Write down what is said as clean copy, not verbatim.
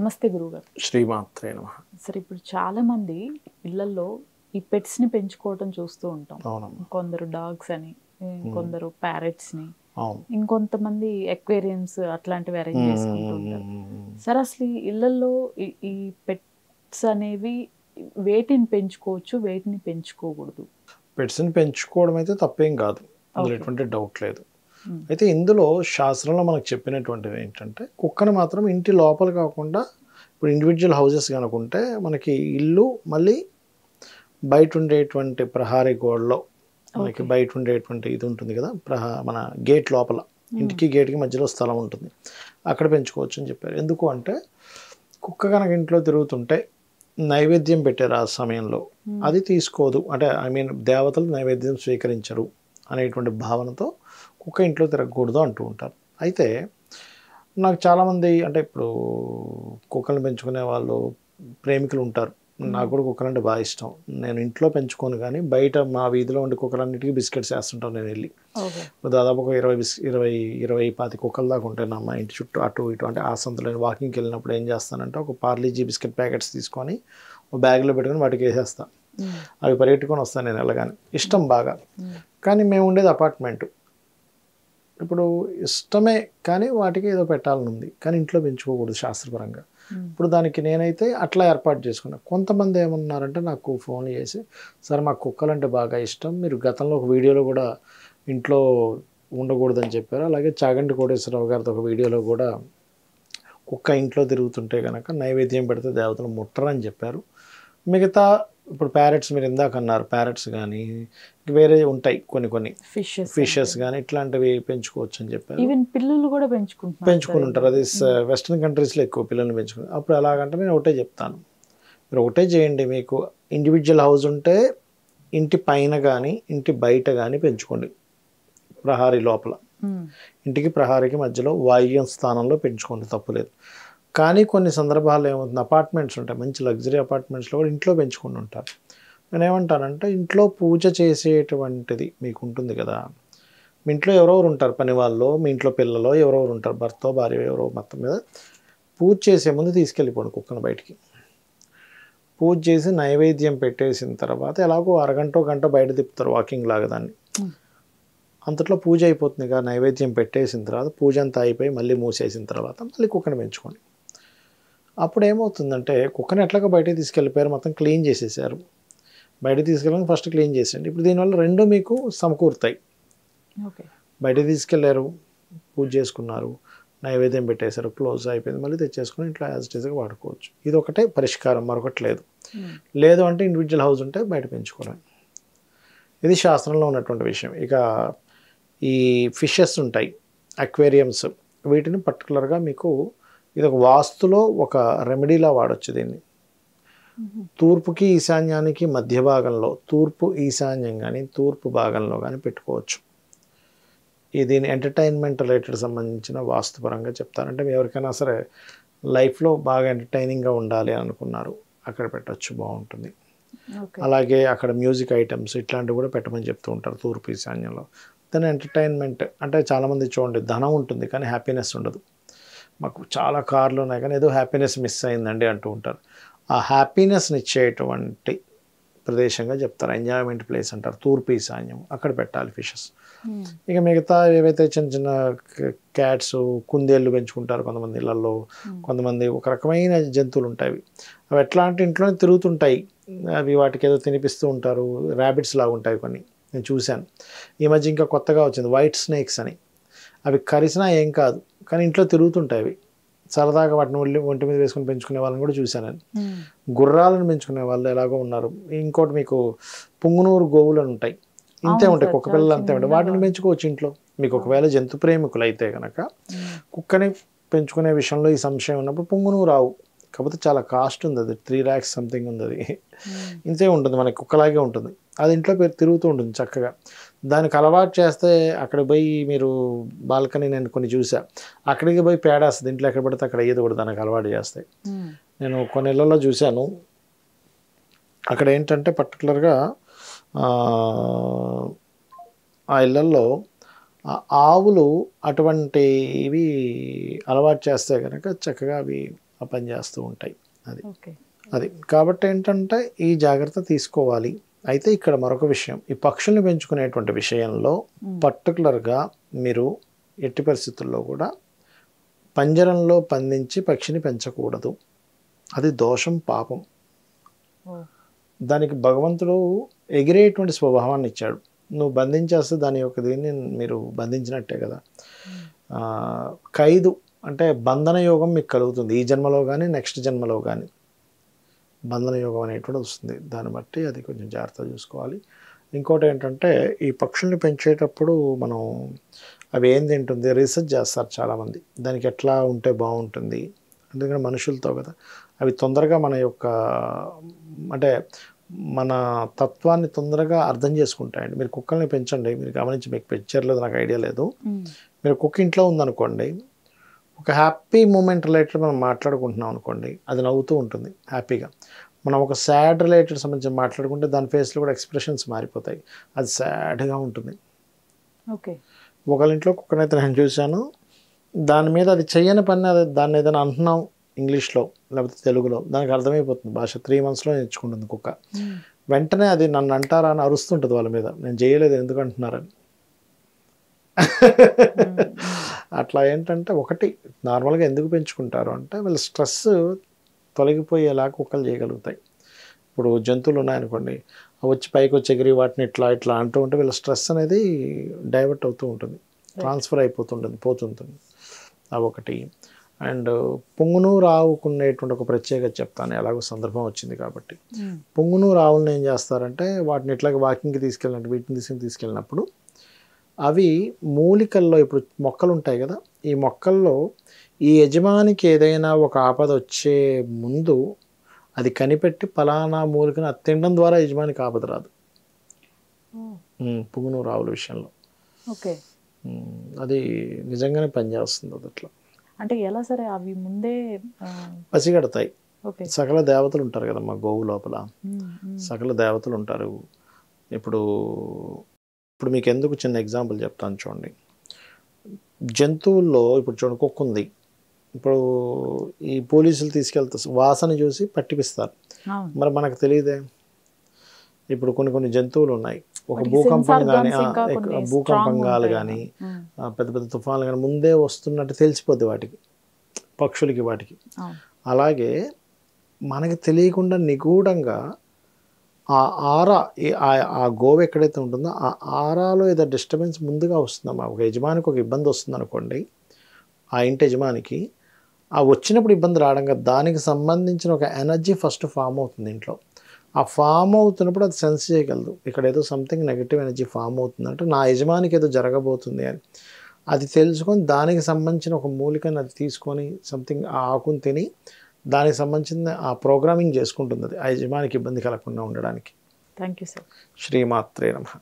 నమస్తే గురువుగారు. శ్రీమాత్రే నమ. సరే, ఇప్పుడు చాలామంది ఇళ్లల్లో ఈ పెట్స్ని పెంచుకోవటం చూస్తూ ఉంటాం. అవునమ్మా. కొందరు డాగ్స్ అని, కొందరు ప్యారెట్స్ని, అవును. ఇంకొంతమంది ఎక్వేరియమ్స్ అట్లాంటివి అరేంజ్ చేసుకుంటూ ఉంటారు. సరే, అసలు ఈ ఇళ్లల్లో ఈ పెట్స్ అనేవి వేటిని పెంచుకోవచ్చు, వేటిని పెంచుకోకూడదు? పెట్స్ని పెంచుకోవడం అయితే తప్పేం కాదు, అందులో ఎటువంటి డౌట్ లేదు. అయితే ఇందులో శాస్త్రంలో మనకు చెప్పినటువంటిది ఏంటంటే కుక్కను మాత్రం ఇంటి లోపల కాకుండా ఇప్పుడు ఇండివిజువల్ హౌసెస్ కనుకుంటే మనకి ఇల్లు మళ్ళీ బయట ఉండేటువంటి ప్రహారీ గోడలో మనకి బయట ఉండేటువంటి ఇది ఉంటుంది కదా, మన గేట్ లోపల ఇంటికి గేట్కి మధ్యలో స్థలం ఉంటుంది, అక్కడ పెంచుకోవచ్చు అని చెప్పారు. ఎందుకు అంటే కుక్క కనుక ఇంట్లో తిరుగుతుంటే నైవేద్యం పెట్టారు ఆ సమయంలో, అది తీసుకోదు, అంటే దేవతలు నైవేద్యం స్వీకరించరు అనేటువంటి భావనతో కుక్క ఇంట్లో తిరగకూడదు అంటూ ఉంటారు. అయితే నాకు చాలామంది అంటే ఇప్పుడు కుక్కలను పెంచుకునే వాళ్ళు ప్రేమికులు ఉంటారు. నాకు కూడా కుక్కలంటే బాగా ఇష్టం. నేను ఇంట్లో పెంచుకోను కానీ బయట మా వీధిలో ఉండే కుక్కలన్నిటికీ బిస్కెట్స్ వేస్తుంటాను నేను వెళ్ళి. దాదాపు ఒక 20-25 కుక్కల దాకా ఉంటాయి మా ఇంటి చుట్టూ అటు ఇటు. అంటే ఆ సంతలో వాకింగ్కి వెళ్ళినప్పుడు ఏం చేస్తానంటే ఒక పార్లీజీ బిస్కెట్ ప్యాకెట్స్ తీసుకొని ఒక బ్యాగ్లో పెట్టుకొని వాటికి వేసేస్తాను. అవి పరిగెట్టుకొని వస్తాను నేను వెళ్ళగానే, ఇష్టం బాగా. కానీ మేము ఉండేది అపార్ట్మెంటు. ఇప్పుడు ఇష్టమే కానీ వాటికి ఏదో పెట్టాలని ఉంది, కానీ ఇంట్లో పెంచుకోకూడదు శాస్త్రపరంగా. ఇప్పుడు దానికి నేనైతే అట్లా ఏర్పాటు చేసుకున్నాను. కొంతమంది ఏమన్నారంటే నాకు ఫోన్ చేసి, సార్ మాకు కుక్కలంటే బాగా ఇష్టం, మీరు గతంలో ఒక వీడియోలో కూడా ఇంట్లో ఉండకూడదని చెప్పారు, అలాగే చాగంటి కోటేశ్వరరావు గారితో ఒక వీడియోలో కూడా కుక్క ఇంట్లో తిరుగుతుంటే కనుక నైవేద్యం పెడితే దేవతలు ముట్టరని చెప్పారు. మిగతా ఇప్పుడు ప్యారెట్స్ మీరు ఇందాక అన్నారు, ప్యారెట్స్ కానీ వేరే ఉంటాయి కొన్ని ఫిషెస్ కానీ ఇట్లాంటివి పెంచుకోవచ్చు అని చెప్పారు. ఈవెన్ పిల్లలు కూడా పెంచుకుని ఉంటారు. అది వెస్ట్రన్ కంట్రీస్లో ఎక్కువ పిల్లల్ని పెంచుకుంటారు. అప్పుడు ఎలాగంటే నేను ఒకటే చెప్తాను, మీరు ఒకటే చేయండి, మీకు ఇండివిజువల్ హౌస్ ఉంటే ఇంటి పైన కానీ ఇంటి బయట కానీ పెంచుకోండి, ప్రహారీ లోపల, ఇంటికి ప్రహారీకి మధ్యలో వాయువ్యం స్థానంలో పెంచుకోండి, తప్పులేదు. కానీ కొన్ని సందర్భాల్లో ఏమవుతుంది, అపార్ట్మెంట్స్ ఉంటాయి, మంచి లగ్జరీ అపార్ట్మెంట్స్లో కూడా ఇంట్లో పెంచుకుని ఉంటారు. నేను ఏమంటానంటే ఇంట్లో పూజ చేసేటువంటిది మీకు ఉంటుంది కదా, మీ ఇంట్లో ఎవరెవరు ఉంటారు, పని వాళ్ళు, మీ ఇంట్లో పిల్లలు ఎవరెవరు ఉంటారు, భర్త భార్య ఎవరో, మొత్తం మీద పూజ చేసే ముందు తీసుకెళ్ళిపోండి కుక్కను బయటికి. పూజ చేసి నైవేద్యం పెట్టేసిన తర్వాత ఎలాగో అరగంట గంట బయట తిప్పుతారు వాకింగ్ లాగా దాన్ని, అంతట్లో పూజ అయిపోతుంది కదా. నైవేద్యం పెట్టేసిన తర్వాత పూజ అంతా అయిపోయి మళ్ళీ మూసేసిన తర్వాత మళ్ళీ కుక్కను పెంచుకోండి. అప్పుడు ఏమవుతుందంటే కుక్కని ఎట్లాగో బయటకు తీసుకెళ్ళిపోయారు, మొత్తం క్లీన్ చేసేసారు, బయటకు తీసుకెళ్ళి ఫస్ట్ క్లీన్ చేసేయండి. ఇప్పుడు దీనివల్ల రెండు మీకు సమకూరుతాయి. బయటకు తీసుకెళ్ళారు, పూజ చేసుకున్నారు, నైవేద్యం పెట్టేశారు, క్లోజ్ అయిపోయింది, మళ్ళీ తెచ్చేసుకొని ఇంట్లో యాజ్ ఇట్ ఈస్గా వాడుకోవచ్చు. ఇది ఒకటే పరిష్కారం, మరొకటి లేదు. లేదు అంటే ఇండివిజువల్ హౌస్ ఉంటే బయట పెంచుకోవడం, ఇది శాస్త్రంలో ఉన్నటువంటి విషయం. ఇక ఈ ఫిషెస్ ఉంటాయి, అక్వేరియమ్స్, వీటిని పర్టికులర్గా మీకు ఇది ఒక వాస్తులో ఒక రెమెడీలా వాడచ్చు దీన్ని. తూర్పుకి ఈశాన్యానికి మధ్య భాగంలో, తూర్పు ఈశాన్యం కానీ తూర్పు భాగంలో కానీ పెట్టుకోవచ్చు. దీని ఎంటర్టైన్మెంట్ రిలేటెడ్ సంబంధించిన వాస్తుపరంగా చెప్తారంటే ఎవరికైనా సరే లైఫ్లో బాగా ఎంటర్టైనింగ్గా ఉండాలి అనుకున్నారు అక్కడ పెట్టచ్చు, బాగుంటుంది. అలాగే అక్కడ మ్యూజిక్ ఐటమ్స్ ఇట్లాంటివి కూడా పెట్టమని చెప్తూ ఉంటారు తూర్పు ఈశాన్యంలో. దాని ఎంటర్టైన్మెంట్ అంటే చాలామంది చూడండి ధనం ఉంటుంది కానీ హ్యాపీనెస్ ఉండదు. మాకు చాలా కార్లు ఉన్నాయి కానీ ఏదో హ్యాపీనెస్ మిస్ అయిందండి అంటూ ఉంటారు. ఆ హ్యాపీనెస్ని ఇచ్చేటువంటి ప్రదేశంగా చెప్తారు, ఎంజాయ్మెంట్ ప్లేస్ అంటారు తూర్పు ఈశాన్యం, అక్కడ పెట్టాలి ఫిషెస్. ఇక మిగతా ఏవైతే చిన్న చిన్న క్యాట్స్, కుందేళ్ళు పెంచుకుంటారు కొంతమంది ఇళ్లలో, కొంతమంది ఒక రకమైన జంతువులు ఉంటాయి, అవి ఎట్లా అంటే ఇంట్లోనే తిరుగుతుంటాయి, అవి వాటికి ఏదో తినిపిస్తూ ఉంటారు, ర్యాబిట్స్ లాగా ఉంటాయి కొన్ని, నేను చూశాను. ఈ మధ్య ఇంకా కొత్తగా వచ్చింది వైట్ స్నేక్స్ అని, అవి కరిసినా ఏం కాదు కానీ ఇంట్లో తిరుగుతుంటాయి, అవి సరదాగా వాటిని ఒంటి మీద వేసుకొని పెంచుకునే వాళ్ళని కూడా చూశాను నేను. గుర్రాలను పెంచుకునే వాళ్ళు ఎలాగో ఉన్నారు. ఇంకోటి మీకు పుంగునూరు గోవులు అని ఉంటాయి, ఇంతే ఉంటాయి, కుక్క పిల్లలు అంతే ఉంటాయి, వాటిని పెంచుకోవచ్చు ఇంట్లో. మీకు ఒకవేళ జంతు ప్రేమికులు అయితే కనుక కుక్కని పెంచుకునే విషయంలో ఈ సంశయం ఉన్నప్పుడు పుంగునూరు రావు, కాకపోతే చాలా కాస్ట్ ఉంది, అది 3 lakhs సంథింగ్ ఉంది, అది ఇంతే ఉంటుంది, మనకి కుక్కలాగే ఉంటుంది, అది ఇంట్లో తిరుగుతూ ఉంటుంది చక్కగా. దానికి అలవాటు చేస్తే అక్కడికి పోయి మీరు బాల్కనీ, నేను కొన్ని చూసా, అక్కడికి పోయి పేడేస్తుంది, ఇంట్లో ఎక్కడ పడితే అక్కడ ఏదో కూడా దానికి అలవాటు చేస్తాయి. నేను కొన్ని ఇళ్లలో చూశాను, అక్కడ ఏంటంటే పర్టికులర్గా ఆ ఇళ్లల్లో ఆవులు అటువంటివి అలవాటు చేస్తే కనుక చక్కగా అవి పనిచేస్తూ ఉంటాయి. అది ఓకే. అది కాబట్టి ఏంటంటే ఈ జాగ్రత్త తీసుకోవాలి. అయితే ఇక్కడ మరొక విషయం, ఈ పక్షుల్ని పెంచుకునేటువంటి విషయంలో పర్టికులర్గా మీరు ఎట్టి పరిస్థితుల్లో కూడా పంజరంలో బంధించి పక్షిని పెంచకూడదు. అది దోషం, పాపం. దానికి భగవంతుడు ఎగిరేటువంటి స్వభావాన్ని ఇచ్చాడు. నువ్వు బంధించేస్తే దాని యొక్క దీన్ని మీరు బంధించినట్టే కదా. ఖైదు అంటే బంధన యోగం మీకు కలుగుతుంది ఈ జన్మలో కానీ నెక్స్ట్ జన్మలో కానీ బంధన యోగం అనేటువంటి వస్తుంది. దాన్ని బట్టి అది కొంచెం జాగ్రత్తగా చూసుకోవాలి. ఇంకోటి ఏంటంటే ఈ పక్షుల్ని పెంచేటప్పుడు మనం అవి ఏం తింటుంది రీసెర్చ్ చేస్తారు చాలామంది. దానికి ఎట్లా ఉంటే బాగుంటుంది, ఎందుకంటే మనుషులతో కదా, అవి తొందరగా మన యొక్క అంటే మన తత్వాన్ని తొందరగా అర్థం చేసుకుంటాయండి. మీరు కుక్కల్ని పెంచండి, మీరు గమనించి, మీకు పెంచర్లేదు నాకు ఐడియా లేదు, మీరు కుక్క ఇంట్లో ఉందనుకోండి, ఒక హ్యాపీ మూమెంట్ రిలేటెడ్ మనం మాట్లాడుకుంటున్నాం అనుకోండి, అది నవ్వుతూ ఉంటుంది హ్యాపీగా. మనం ఒక సాడ్ రిలేటెడ్ సంబంధించి మాట్లాడుకుంటే దాని ఫేస్లో కూడా ఎక్స్ప్రెషన్స్ మారిపోతాయి, అది సాడ్గా ఉంటుంది. ఓకే. ఒకళ్ళ ఇంట్లో కుక్కనైతే నేను చూశాను, దాని మీద అది చెయ్యని పని, అది దాన్ని ఏదైనా అంటున్నాం ఇంగ్లీష్లో లేకపోతే తెలుగులో, దానికి అర్థమైపోతుంది భాష. 3 monthsలో నేర్చుకుంటుంది కుక్క. వెంటనే అది నన్ను అంటారా అని అరుస్తుంటుంది వాళ్ళ మీద, నేను చేయలేదు ఎందుకు అంటున్నారని. అట్లా ఏంటంటే ఒకటి నార్మల్గా ఎందుకు పెంచుకుంటారు అంటే వీళ్ళ స్ట్రెస్ తొలగిపోయేలా కుక్కలు చేయగలుగుతాయి. ఇప్పుడు జంతువులు ఉన్నాయనుకోండి, వచ్చి పైకి వచ్చి ఎగిరి వాటిని ఇట్లా ఇట్లా అంటూ ఉంటే వీళ్ళ స్ట్రెస్ అనేది డైవర్ట్ అవుతూ ఉంటుంది, ట్రాన్స్ఫర్ అయిపోతుంటుంది, పోతుంటుంది. అవి ఒకటి. అండ్ పుంగునూరు ఆవుకునేటువంటి ఒక ప్రత్యేకత చెప్తాను, ఎలాగో సందర్భం వచ్చింది కాబట్టి. పుంగునూరు ఆవులను ఏం చేస్తారంటే వాటిని ఇట్లాగే వాకింగ్కి వీటిని తీసుకెళ్ళినప్పుడు అవి మూలికల్లో, ఇప్పుడు మొక్కలు ఉంటాయి కదా, ఈ మొక్కల్లో ఈ యజమానికి ఏదైనా ఒక ఆపద వచ్చే ముందు అది కనిపెట్టి పలానా మూలికను అది తినడం ద్వారా యజమానికి ఆపద రాదు. పుంగునూరు ఆవుల విషయంలో ఓకే, అది నిజంగానే పనిచేస్తుంది. అది అట్లా అంటే ఎలా సరే అవి ముందే పసిగడతాయి. సకల దేవతలు ఉంటారు కదా మా గోవు లోపల, సకల దేవతలు ఉంటారు. ఇప్పుడు మీకు ఎందుకు చిన్న ఎగ్జాంపుల్ చెప్తాను చూడండి. జంతువుల్లో ఇప్పుడు చూడండి, కుక్క ఉంది, ఇప్పుడు ఈ పోలీసులు తీసుకెళ్తారు, వాసన చూసి పట్టిపిస్తారు, మరి మనకు తెలియదే. ఇప్పుడు కొన్ని జంతువులు ఉన్నాయి, ఒక భూకంపాలు కానీ పెద్ద పెద్ద తుఫాన్లు కానీ ముందే వస్తున్నట్టు తెలిసిపోద్ది వాటికి, పక్షులకి వాటికి. అలాగే మనకి తెలియకుండా నిగూఢంగా ఆ ఆరా, ఆ గోవ ఎక్కడైతే ఉంటుందో ఆ ఆరాలో ఏదో డిస్టర్బెన్స్ ముందుగా వస్తుందమ్మా. ఒక యజమానికి ఒక ఇబ్బంది వస్తుంది అనుకోండి, ఆ ఇంటి యజమానికి, ఆ వచ్చినప్పుడు ఇబ్బంది రావడంగా దానికి సంబంధించిన ఒక ఎనర్జీ ఫస్ట్ ఫామ్ అవుతుంది ఇంట్లో. ఆ ఫామ్ అవుతున్నప్పుడు అది సెన్స్ చేయగలదు, ఇక్కడ ఏదో సంథింగ్ నెగిటివ్ ఎనర్జీ ఫామ్ అవుతుందంటే నా యజమానికి ఏదో జరగబోతుంది అని. అది తెలుసుకొని దానికి సంబంధించిన ఒక మూలికను అది తీసుకొని సంథింగ్ ఆ ఆకుని తిని దానికి సంబంధించిన ఆ ప్రోగ్రామింగ్ చేసుకుంటుంది అది, ఆ యజమానికి ఇబ్బంది కలగకుండా ఉండడానికి. Thank you sir. శ్రీమాత్రే నమః.